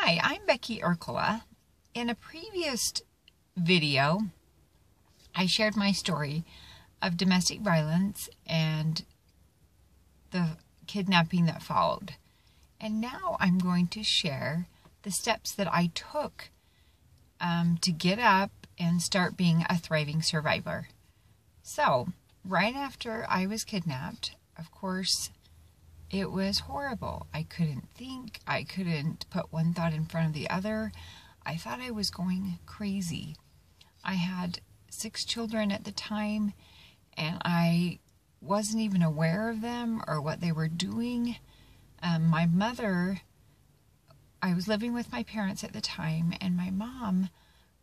Hi, I'm Becky Urkula. In a previous video, I shared my story of domestic violence and the kidnapping that followed. And now I'm going to share the steps that I took to get up and start being a thriving survivor. So, right after I was kidnapped, of course, it was horrible. I couldn't think. I couldn't put one thought in front of the other. I thought I was going crazy. I had 6 children at the time, and I wasn't even aware of them or what they were doing. My mother, I was living with my parents at the time, and my mom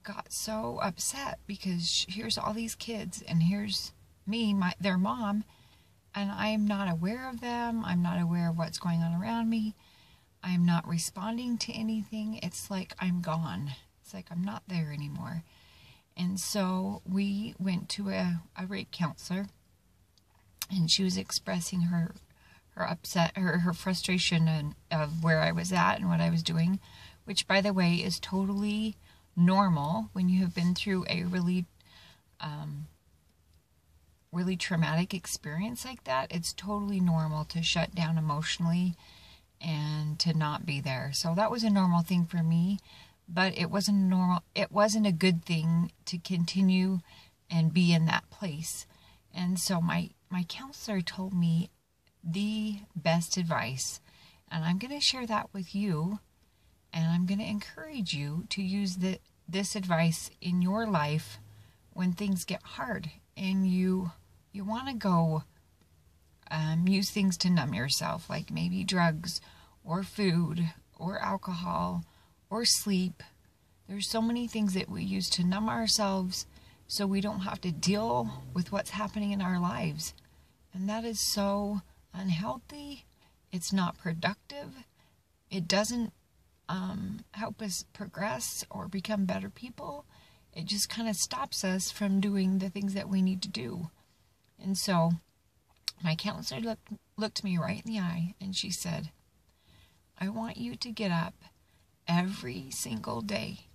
got so upset because here's all these kids, and here's me, their mom, and I'm not aware of them. I'm not aware of what's going on around me. I'm not responding to anything. It's like I'm gone. It's like I'm not there anymore. And so we went to a rape counselor, and she was expressing her upset, her frustration of where I was at and what I was doing, which, by the way, is totally normal when you have been through a really traumatic experience like that. It's totally normal to shut down emotionally and to not be there. So that was a normal thing for me, but it wasn't a good thing to continue and be in that place. And so my counselor told me the best advice, and I'm going to share that with you, and I'm going to encourage you to use this advice in your life when things get hard and you want to go use things to numb yourself, like maybe drugs or food or alcohol or sleep. There's so many things that we use to numb ourselves so we don't have to deal with what's happening in our lives. And that is so unhealthy. It's not productive. It doesn't help us progress or become better people. It just kind of stops us from doing the things that we need to do. And so my counselor looked me right in the eye, and she said, I want you to get up every single day,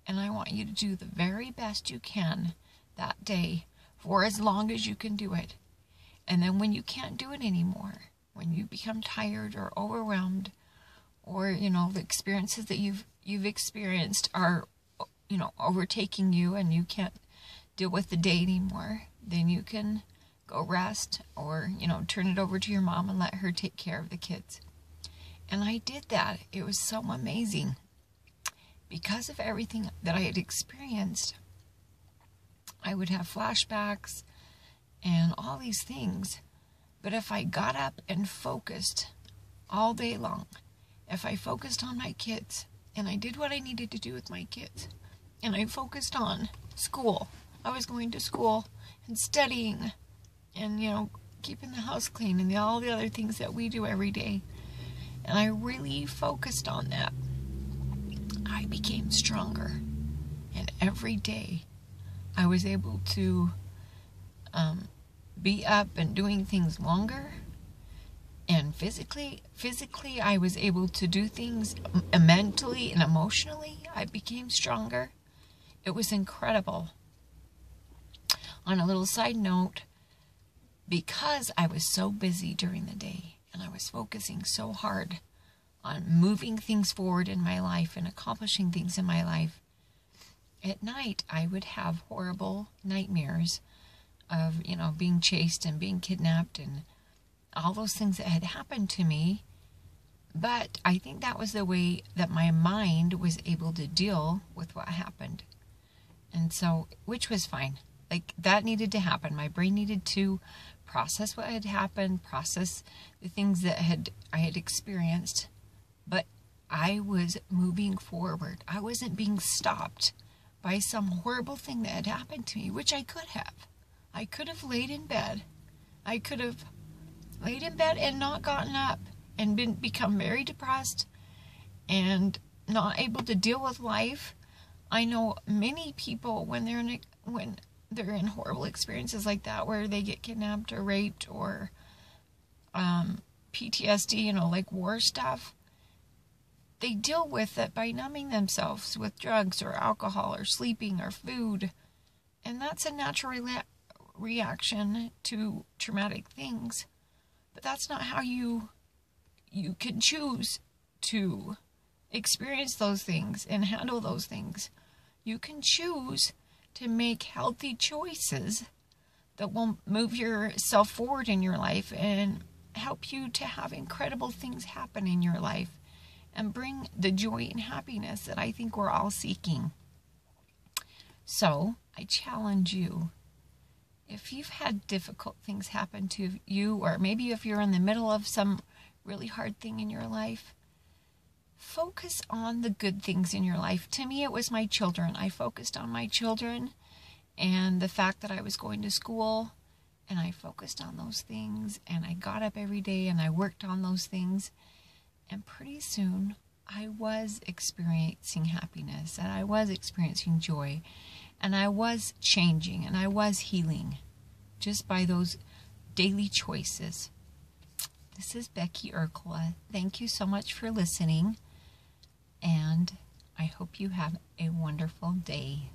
and I want you to do the very best you can that day for as long as you can do it. And then when you can't do it anymore, when you become tired or overwhelmed, or, the experiences that you've experienced are, overtaking you and you can't deal with the day anymore, then you can go rest or, turn it over to your mom and let her take care of the kids. And I did that. It was so amazing. Because of everything that I had experienced, I would have flashbacks and all these things. But if I got up and focused all day long, if I focused on my kids, and I did what I needed to do with my kids, and I focused on school, I was going to school and studying and, keeping the house clean and all the other things that we do every day, and I really focused on that, I became stronger. And every day I was able to be up and doing things longer, and physically I was able to do things mentally and emotionally. I became stronger. It was incredible. On a little side note, because I was so busy during the day and I was focusing so hard on moving things forward in my life and accomplishing things in my life, at night I would have horrible nightmares of, being chased and being kidnapped and all those things that had happened to me. But I think that was the way that my mind was able to deal with what happened. And so, which was fine. Like, that needed to happen. My brain needed to process what had happened, process the things that I had experienced. But I was moving forward. I wasn't being stopped by some horrible thing that had happened to me, which I could have. I could have laid in bed. I could have laid in bed and not gotten up and become very depressed and not able to deal with life. I know many people when they're in horrible experiences like that, where they get kidnapped or raped or PTSD, like war stuff, they deal with it by numbing themselves with drugs or alcohol or sleeping or food. And that's a natural reaction to traumatic things. But that's not how you can choose to experience those things and handle those things. You can choose to make healthy choices that will move yourself forward in your life and help you to have incredible things happen in your life and bring the joy and happiness that I think we're all seeking. So I challenge you, if you've had difficult things happen to you, or maybe if you're in the middle of some really hard thing in your life, focus on the good things in your life. To me, it was my children. I focused on my children and the fact that I was going to school, and I focused on those things, and I got up every day and I worked on those things. And pretty soon I was experiencing happiness, and I was experiencing joy, and I was changing, and I was healing just by those daily choices. This is Becky Urkla. Thank you so much for listening, and I hope you have a wonderful day.